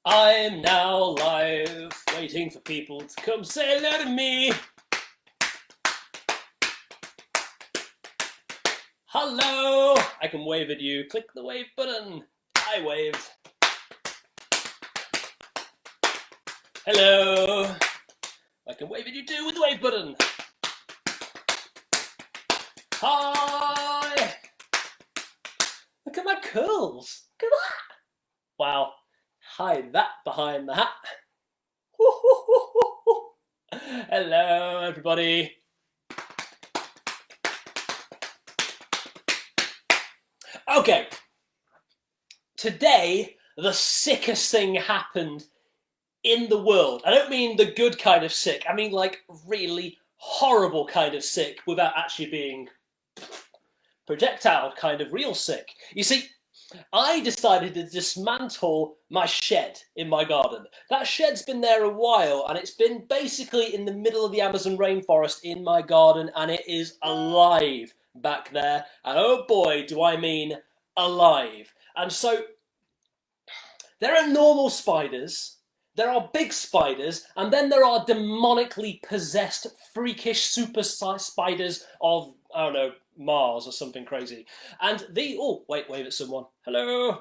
I'm now live, waiting for people to come say hello to me. Hello! I can wave at you. Click the wave button. I waved. Hello! I can wave at you too with the wave button. Hi! Look at my curls. Look at that. Wow. Hide that behind the hat. Hello, everybody. Okay. Today, the sickest thing happened in the world. I don't mean the good kind of sick. I mean like really horrible kind of sick without actually being projectile kind of real sick. You see, I decided to dismantle my shed in my garden. That shed's been there a while, and it's been basically in the middle of the Amazon rainforest in my garden, and it is alive back there. And oh boy, do I mean alive. And so there are normal spiders, there are big spiders, and then there are demonically possessed, freakish super spiders of, I don't know, Mars or something crazy. And oh, wait, wave at someone. Hello.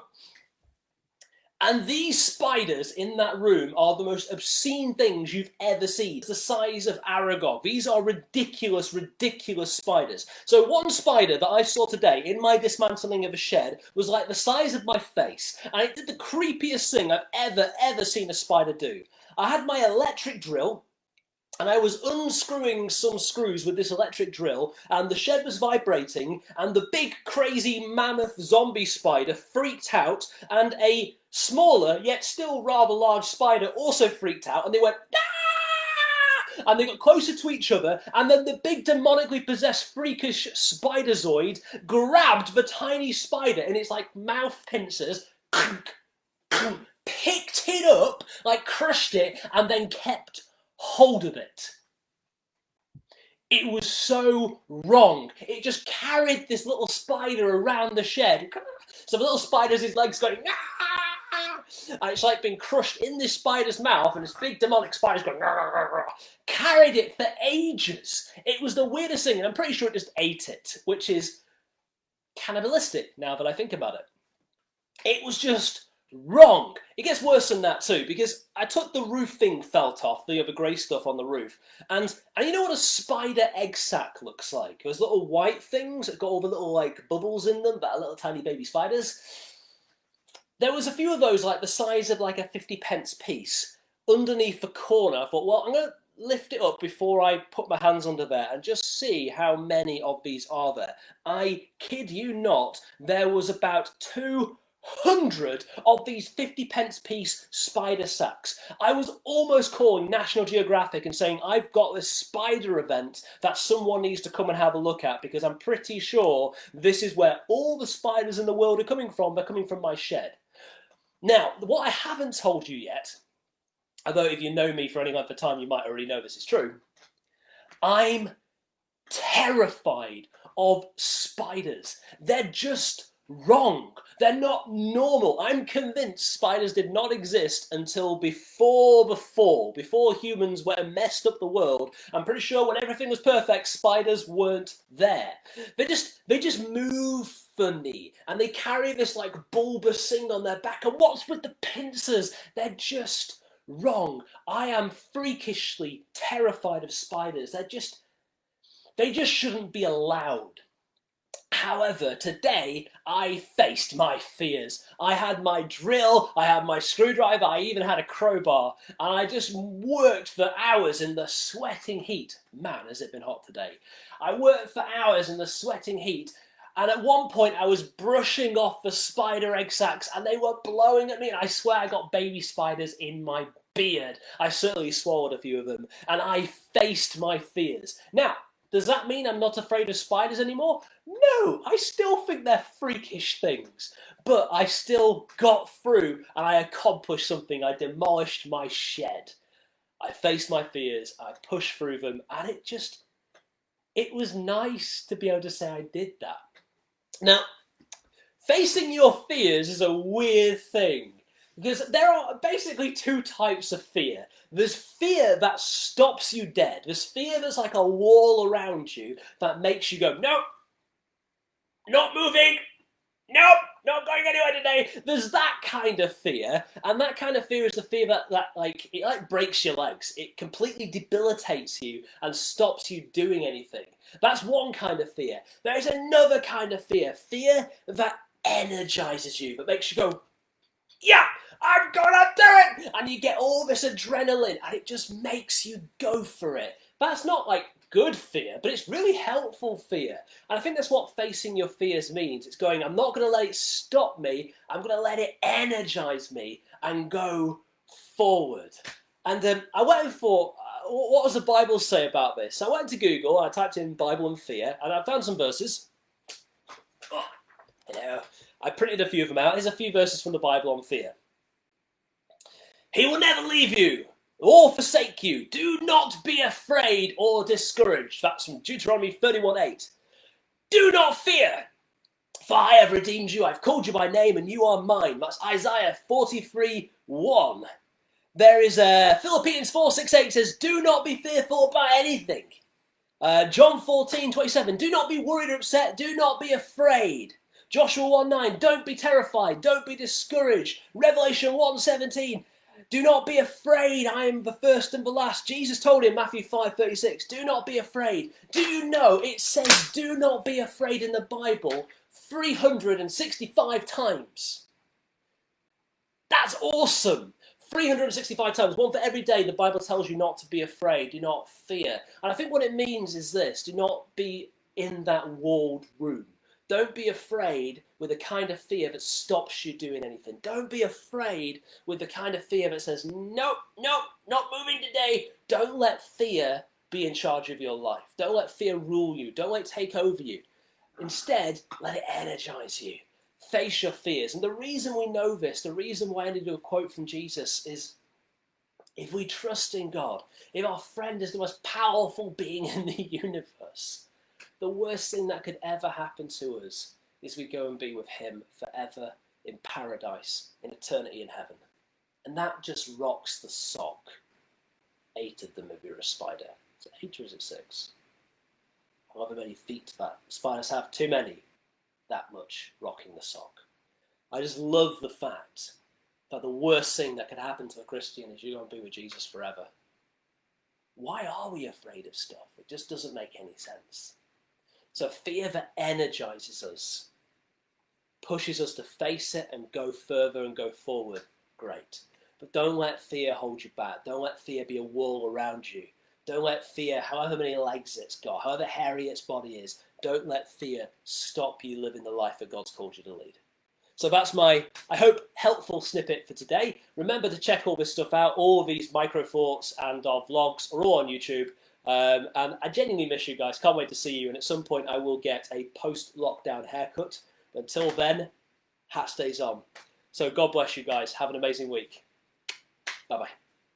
And these spiders in that room are the most obscene things you've ever seen. It's the size of Aragog. These are ridiculous, ridiculous spiders. So one spider that I saw today in my dismantling of a shed was like the size of my face. And it did the creepiest thing I've ever seen a spider do. I had my electric drill, and I was unscrewing some screws with this electric drill, and the shed was vibrating, and the big, crazy, mammoth zombie spider freaked out, and a smaller, yet still rather large spider also freaked out, and they went, "Ah!" And they got closer to each other, and then the big, demonically possessed, freakish spiderzoid grabbed the tiny spider in its, like, mouth pincers, picked it up, like, crushed it, and then kept hold of it. It was so wrong. It just carried this little spider around the shed. So the little spider's his legs going, "Ah!" And it's like being crushed in this spider's mouth, and this big demonic spider's going, "Ah!" Carried it for ages. It was the weirdest thing, and I'm pretty sure it just ate it, which is cannibalistic now that I think about it. It was just wrong. It gets worse than that too, because I took the roof thing felt off, the other grey stuff on the roof, and you know what a spider egg sac looks like? Those little white things that got all the little like bubbles in them that are little tiny baby spiders? There was a few of those like the size of like a 50p piece underneath the corner. I thought, well, I'm going to lift it up before I put my hands under there and just see how many of these are there. I kid you not, there was about 200 of these 50p piece spider sacks. I was almost calling National Geographic and saying, I've got this spider event that someone needs to come and have a look at, because I'm pretty sure this is where all the spiders in the world are coming from. They're coming from my shed. Now, what I haven't told you yet, although if you know me for any length of time, you might already know this is true, I'm terrified of spiders. They're just wrong. They're not normal. I'm convinced spiders did not exist until before the fall, before humans went and messed up the world. I'm pretty sure when everything was perfect, spiders weren't there. They just move funny, and they carry this like bulbous thing on their back. And what's with the pincers? They're just wrong. I am freakishly terrified of spiders. They just shouldn't be allowed. However, today I faced my fears. I had my drill, I had my screwdriver, I even had a crowbar, and I just worked for hours in the sweating heat. Man, has it been hot today. I worked for hours in the sweating heat, and at one point I was brushing off the spider egg sacs, and they were blowing at me, and I swear I got baby spiders in my beard. I certainly swallowed a few of them, and I faced my fears. Now, does that mean I'm not afraid of spiders anymore? No, I still think they're freakish things. But I still got through, and I accomplished something. I demolished my shed. I faced my fears, I pushed through them, and it was nice to be able to say I did that. Now, facing your fears is a weird thing. Because there are basically two types of fear. There's fear that stops you dead. There's fear that's like a wall around you that makes you go, nope, not moving, nope, not going anywhere today. There's that kind of fear, and that kind of fear is the fear that it breaks your legs. It completely debilitates you and stops you doing anything. That's one kind of fear. There is another kind of fear that energizes you, that makes you go, yeah, I'm gonna do it! And you get all this adrenaline, and it just makes you go for it. That's not like good fear, but it's really helpful fear. And I think that's what facing your fears means. It's going, I'm not gonna let it stop me, I'm gonna let it energize me and go forward. And I went for, what does the Bible say about this? So I went to Google, I typed in Bible and fear, and I found some verses. Oh, hello. I printed a few of them out. Here's a few verses from the Bible on fear. He will never leave you or forsake you. Do not be afraid or discouraged. That's from Deuteronomy 31:8. Do not fear, for I have redeemed you. I've called you by name and you are mine. That's Isaiah 43:1. There is Philippians 4:6-8 says, do not be fearful about anything. John 14:27, do not be worried or upset. Do not be afraid. Joshua 1:9, don't be terrified, don't be discouraged. Revelation 1:17, do not be afraid, I am the first and the last. Jesus told him, Matthew 5:36, do not be afraid. Do you know it says do not be afraid in the Bible 365 times? That's awesome. 365 times, one for every day, the Bible tells you not to be afraid, do not fear. And I think what it means is this, do not be in that walled room. Don't be afraid with the kind of fear that stops you doing anything. Don't be afraid with the kind of fear that says, nope, nope, not moving today. Don't let fear be in charge of your life. Don't let fear rule you. Don't let it take over you. Instead, let it energize you. Face your fears. And the reason we know this, the reason why I ended with a quote from Jesus is, if we trust in God, if our friend is the most powerful being in the universe, the worst thing that could ever happen to us is we go and be with him forever in paradise, in eternity in heaven. And that just rocks the sock. 8 of them if you're a spider. Is it 8 or is it 6? However many feet that spiders have, too many. That much rocking the sock. I just love the fact that the worst thing that could happen to a Christian is you go and be with Jesus forever. Why are we afraid of stuff? It just doesn't make any sense. So fear that energizes us, pushes us to face it and go further and go forward, great. But don't let fear hold you back. Don't let fear be a wall around you. Don't let fear, however many legs it's got, however hairy its body is, don't let fear stop you living the life that God's called you to lead. So that's my, I hope, helpful snippet for today. Remember to check all this stuff out. All of these micro thoughts and our vlogs are all on YouTube. And I genuinely miss you guys. Can't wait to see you. And at some point I will get a post-lockdown haircut. But until then, hat stays on. So God bless you guys. Have an amazing week. Bye-bye.